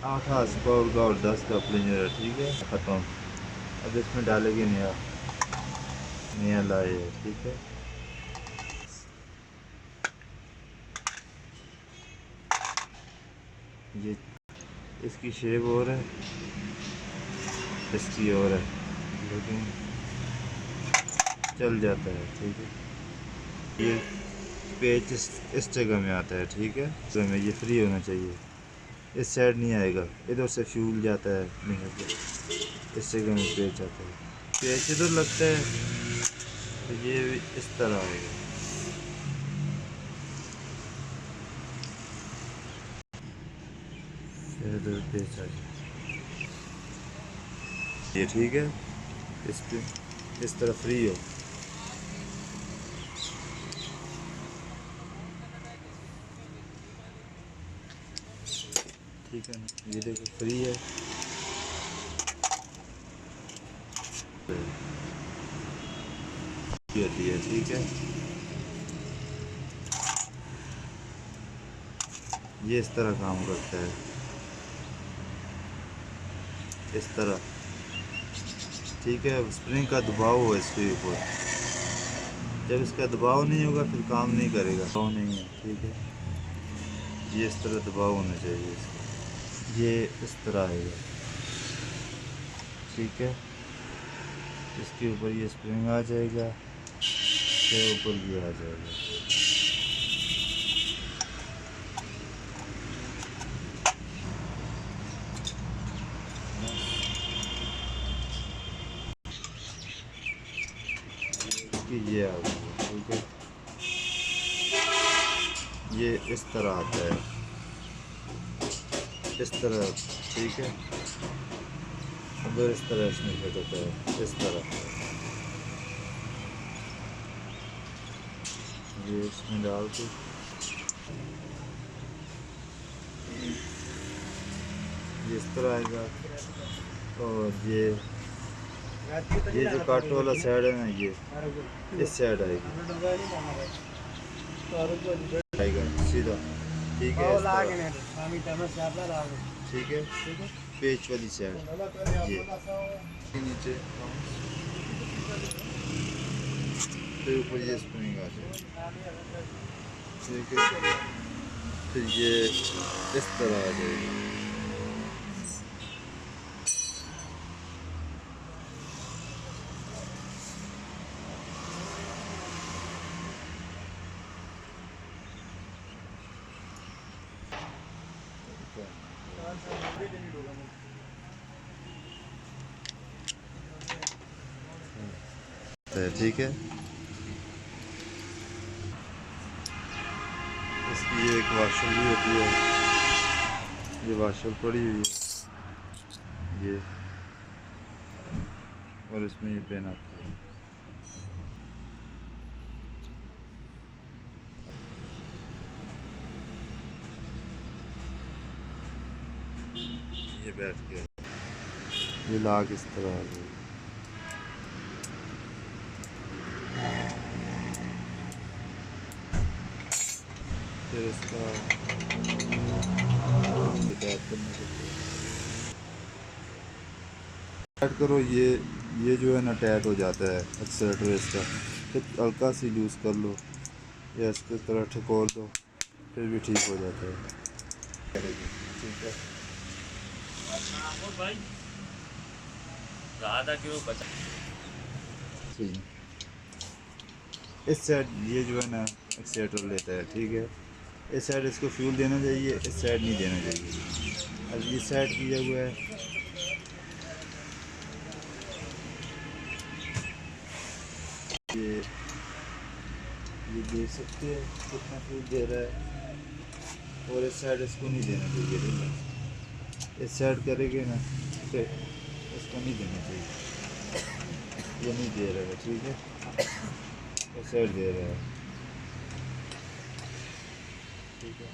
8 horse power का और 10 का प्लंजर है, ठीक है, ख़त्म। अब इसमें डालेंगे नया नया लाए है, ठीक है। ये इसकी शेप और है, इसकी और है, लेकिन चल जाता है, ठीक है। ये पेच इस जगह में आता है, ठीक है, तो में ये फ्री होना चाहिए। इस साइड नहीं आएगा, इधर से फ्यूल जाता है नहीं होता, इस जगह में पेच आता है। पेच इधर लगता है तो ये इस तरह आएगा। इधर पेच आ जाए, ये ठीक है। इस पे इस तरह फ्री हो, ठीक है ना, ये देखो फ्री है। ये होती है, ठीक है। ये इस तरह काम करता है, इस तरह, ठीक है। स्प्रिंग का दबाव हो इसके ऊपर, जब इसका दबाव नहीं होगा फिर काम नहीं करेगा, दबाव नहीं है, ठीक है। ये इस तरह दबाव होना चाहिए इसका, ये इस तरह आएगा, ठीक है। इसके ऊपर ये स्प्रिंग आ जाएगा, इसके ऊपर भी आ जाएगा। ये आ गया, ठीक है। ये इस तरह आता है, इस तरह, ठीक है। अगर इस तरह इसमें फिट होता है, इस तरह ये इसमें डाल के ये इस तरह आएगा। और ये जो काट वाला साइड है ना, ये इस साइड आएगी, आएगा सीधा, ठीक है, ठीक है। पेच वाली साइड ये नीचे, फिर ऊपर ये स्प्रिंग आ जाएगी, ठीक है। फिर ये इस तरह आ जाएगी, ठीक है। इसकी एक वाशर भी होती है, ये वाशर पड़ी हुई है ये, और इसमें ये पेन आता है। ये बैठ गया, ये लाग इस तरह आ गई। फिर इसका टाइट करो, ये जो है ना टाइट हो जाता है एक्सेलेटर इसका। फिर हल्का सी लूज़ कर लो या इसकी तरह ठकोर दो, फिर भी ठीक हो जाता है, ठीक है। ठीक, इस साइड ये जो है ना एक्सेलेटर लेता है, ठीक है। इस साइड इसको फ्यूल देना चाहिए, इस साइड नहीं देना चाहिए। अब इस साइड किया हुआ है, ये देख सकते हैं कितना फ्यूल दे रहा है। और इस साइड इसको नहीं देना चाहिए, ठीक है। इस साइड करेंगे ना तो इसको नहीं देना चाहिए, ये नहीं दे रहा है, ठीक है। इस साइड दे रहा है, ठीक है।